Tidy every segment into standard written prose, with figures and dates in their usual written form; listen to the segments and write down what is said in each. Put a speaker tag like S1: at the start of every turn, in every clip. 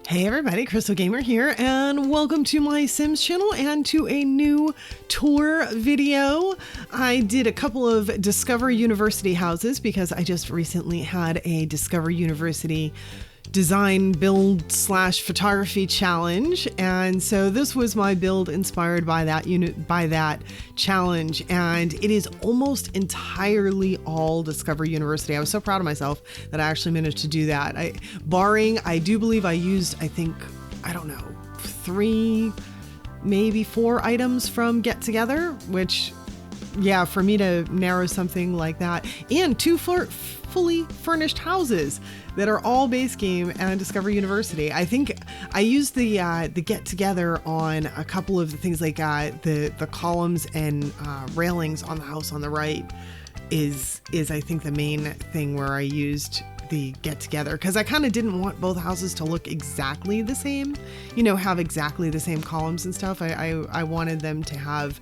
S1: Hey everybody, Crystal Gamer here, and welcome to my Sims channel and to a new tour video. I did a couple of Discover University houses because I just recently had a Discover University design build slash photography challenge, and so this was my build inspired by that challenge, and it is almost entirely all Discover University. I was so proud of myself that I actually managed to do that. I do believe I used, I don't know, 3 maybe 4 items from Get Together, which, yeah, for me to narrow something like that, and 2 fully furnished houses that are all base game and Discover University. I think I used the Get Together on a couple of the things, like the columns and railings on the house on the right is I think the main thing where I used the Get Together, because I kind of didn't want both houses to look exactly the same, have exactly the same columns and stuff. I wanted them to have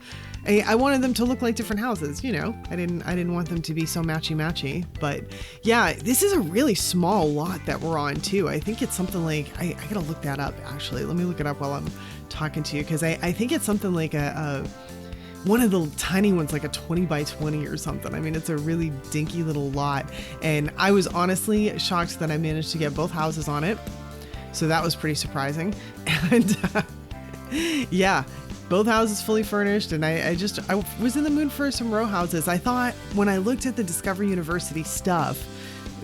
S1: I wanted them to look like different houses, I didn't want them to be so matchy. But yeah, this is a really small lot that we're on too. I think it's something like, I gotta look that up actually. Let me look it up while I'm talking to you, because I think it's something like one of the tiny ones, like a 20 by 20 or something. I mean, it's a really dinky little lot, and I was honestly shocked that I managed to get both houses on it. So that was pretty surprising. And yeah, both houses fully furnished, and I was in the mood for some row houses. I thought when I looked at the Discover University stuff,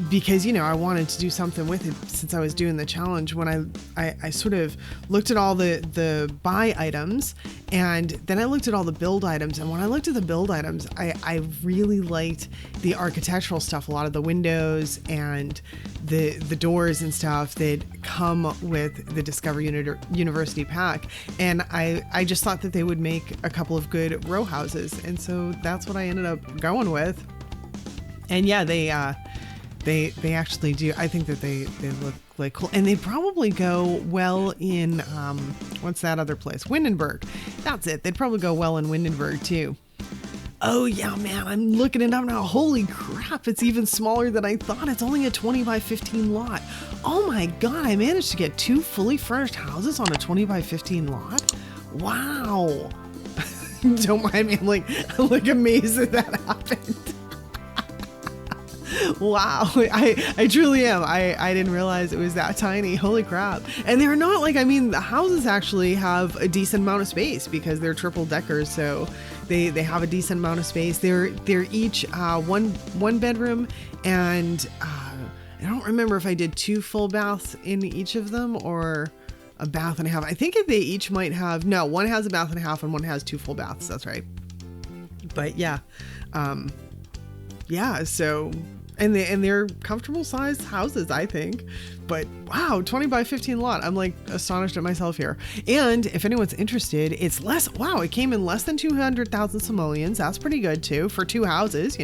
S1: because I wanted to do something with it since I was doing the challenge, when I sort of looked at all the buy items, and then I looked at all the build items, and when I looked at the build items, I really liked the architectural stuff, a lot of the windows and the doors and stuff that come with the Discover University pack, and I just thought that they would make a couple of good row houses, and so that's what I ended up going with. And yeah, they actually do. I think that they look like cool, and they probably go well in what's that other place? Windenburg. That's it. They'd probably go well in Windenburg too. Oh yeah, man, I'm looking it up now. Holy crap, it's even smaller than I thought. It's only a 20 by 15 lot. Oh my god, I managed to get 2 fully furnished houses on a 20 by 15 lot. Wow. Don't mind me, I'm like amazed that happened. Wow, I truly am. I didn't realize it was that tiny. Holy crap. And they're not the houses actually have a decent amount of space because they're triple deckers, so they have a decent amount of space. They're each one bedroom, and I don't remember if I did 2 full baths in each of them or a bath and a half. I think they each might have, no, one has a bath and a half and one has 2 full baths. That's right. But yeah, yeah, so and they're comfortable sized houses, I think. But wow, 20 by 15 lot. I'm astonished at myself here. And if anyone's interested, it's less. Wow, it came in less than 200,000 simoleons. That's pretty good too for 2 houses,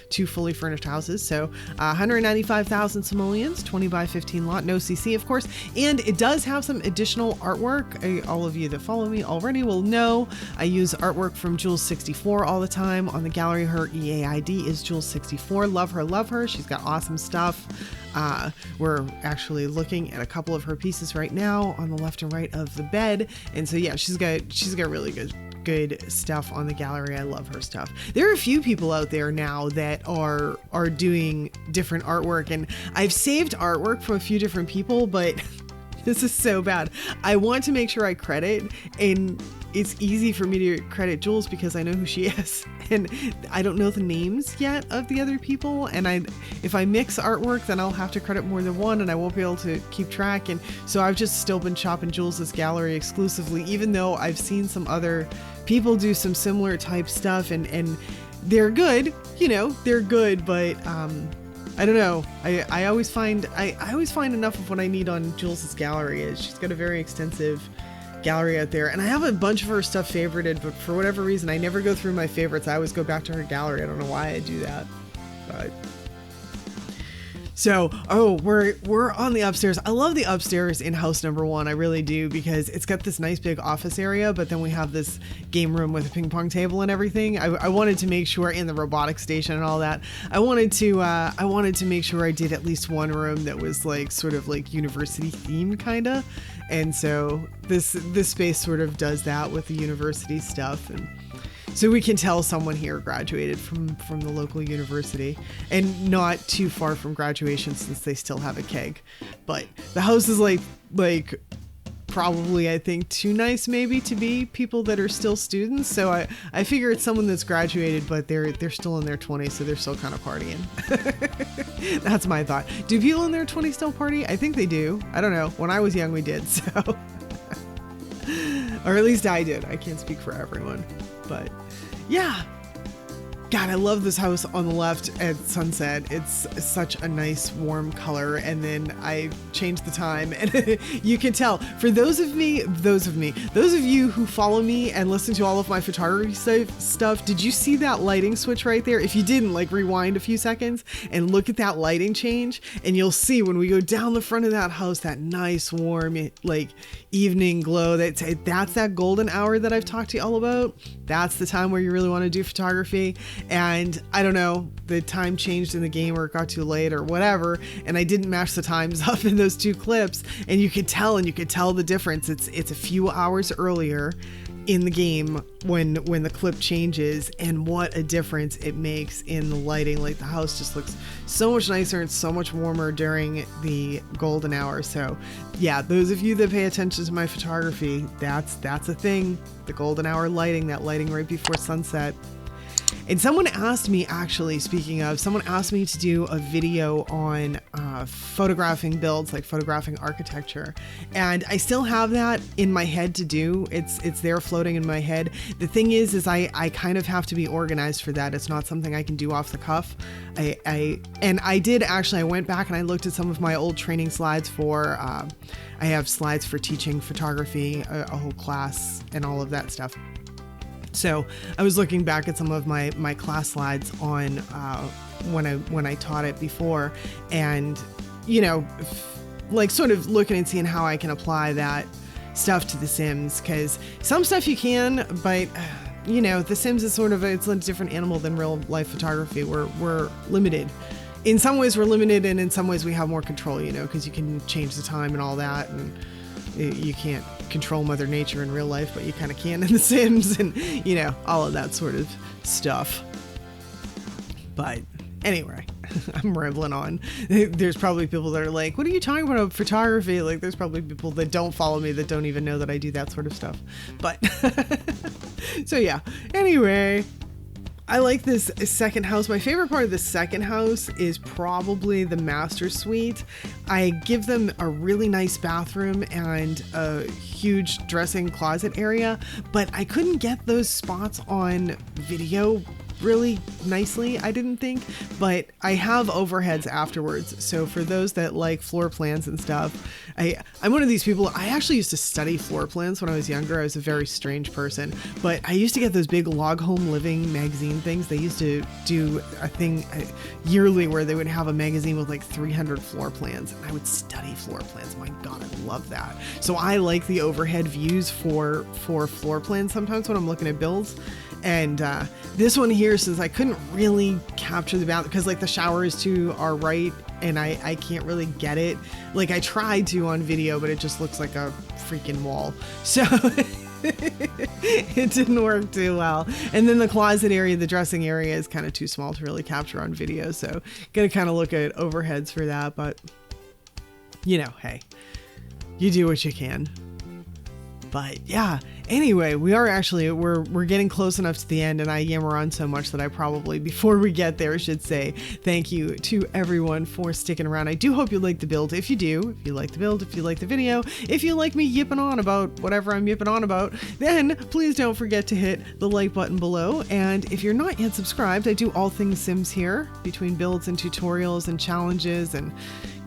S1: 2 fully furnished houses. So 195,000 simoleons, 20 by 15 lot, no CC, of course. And it does have some additional artwork. All of you that follow me already will know I use artwork from Jules64 all the time on the gallery. Her EAID is Jules64. Love her, love her. She's got awesome stuff. We're actually looking at a couple of her pieces right now on the left and right of the bed, and so yeah, she's got really good stuff on the gallery. I love her stuff. There are a few people out there now that are doing different artwork, and I've saved artwork from a few different people, but this is so bad. I want to make sure I credit, and it's easy for me to credit Jules because I know who she is, and I don't know the names yet of the other people, and if I mix artwork, then I'll have to credit more than one, and I won't be able to keep track. And so I've just still been shopping Jules's gallery exclusively, even though I've seen some other people do some similar type stuff, and they're good, they're good, but I don't know. I always find enough of what I need on Jules's gallery. She's got a very extensive gallery out there, and I have a bunch of her stuff favorited, but for whatever reason I never go through my favorites. I always go back to her gallery. I don't know why I do that, but So, we're on the upstairs. I love the upstairs in house number 1. I really do, because it's got this nice big office area, but then we have this game room with a ping pong table and everything. I wanted to make sure, in the robotic station and all that, I wanted to make sure I did at least one room that was like sort of like university themed kind of. And so this space sort of does that with the university stuff, and so we can tell someone here graduated from the local university, and not too far from graduation since they still have a keg. But the house is like probably, I think, too nice maybe to be people that are still students. So I figure it's someone that's graduated, but they're still in their 20s, so they're still kind of partying. That's my thought. Do people in their 20s still party? I think they do. I don't know. When I was young, we did, so. Or at least I did. I can't speak for everyone. But yeah, God, I love this house on the left at sunset. It's such a nice warm color. And then I changed the time, and you can tell, for those of you who follow me and listen to all of my photography stuff, did you see that lighting switch right there? If you didn't, like, rewind a few seconds and look at that lighting change, and you'll see when we go down the front of that house, that nice warm, like, evening glow. That's that golden hour that I've talked to you all about. That's the time where you really want to do photography. And I don't know, the time changed in the game, or it got too late or whatever, and I didn't match the times up in those 2 clips, and you could tell the difference. It's a few hours earlier in the game when the clip changes, and what a difference it makes in the lighting. Like, the house just looks so much nicer and so much warmer during the golden hour. So yeah, those of you that pay attention to my photography, that's a thing. The golden hour lighting, that lighting right before sunset. And someone asked me, actually, someone asked me to do a video on photographing builds, like photographing architecture. And I still have that in my head to do. It's there floating in my head. The thing is I kind of have to be organized for that. It's not something I can do off the cuff. I went back and I looked at some of my old training slides for, I have slides for teaching photography, a whole class and all of that stuff. So I was looking back at some of my class slides on when I taught it before, and like sort of looking and seeing how I can apply that stuff to The Sims, because some stuff you can, but The Sims is it's a different animal than real life photography. We're limited. In some ways we're limited, and in some ways we have more control, because you can change the time and all that, and you can't control Mother Nature in real life, but you kind of can in The Sims, and all of that sort of stuff. But anyway, I'm rambling on. There's probably people that are like, what are you talking about photography? Like, there's probably people that don't follow me that don't even know that I do that sort of stuff. But so yeah, anyway, I like this second house. My favorite part of the second house is probably the master suite. I give them a really nice bathroom and a huge dressing closet area, but I couldn't get those spots on video really nicely, I didn't think, but I have overheads afterwards. So for those that like floor plans and stuff, I'm one of these people. I actually used to study floor plans when I was younger. I was a very strange person, but I used to get those big log home living magazine things. They used to do a thing yearly where they would have a magazine with like 300 floor plans, and I would study floor plans. My God, I love that. So I like the overhead views for floor plans sometimes when I'm looking at builds. And this one here, since I couldn't really capture the balance, because like the showers to our right, and I can't really get it. Like, I tried to on video, but it just looks like a freaking wall. So it didn't work too well. And then the closet area, the dressing area, is kind of too small to really capture on video. So gotta kind of look at overheads for that. But hey, you do what you can. But yeah, anyway, we're getting close enough to the end, and I yammer on so much that I probably, before we get there, should say thank you to everyone for sticking around. I do hope you like the build. If you do, if you like the build, if you like the video, if you like me yipping on about whatever I'm yipping on about, then please don't forget to hit the like button below. And if you're not yet subscribed, I do all things Sims here, between builds and tutorials and challenges and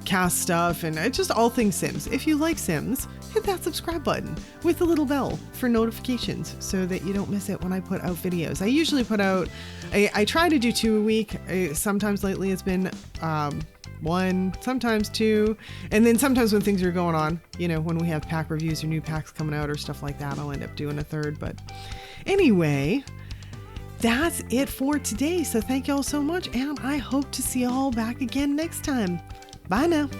S1: cast stuff, and just all things Sims. If you like Sims, hit that subscribe button with the little bell for notifications so that you don't miss it when I put out videos. I usually put out, I try to do 2 a week. Sometimes lately it's been one, sometimes two. And then sometimes when things are going on, you know, when we have pack reviews or new packs coming out or stuff like that, I'll end up doing a third. But anyway, that's it for today. So thank y'all so much. And I hope to see y'all back again next time. Bye now.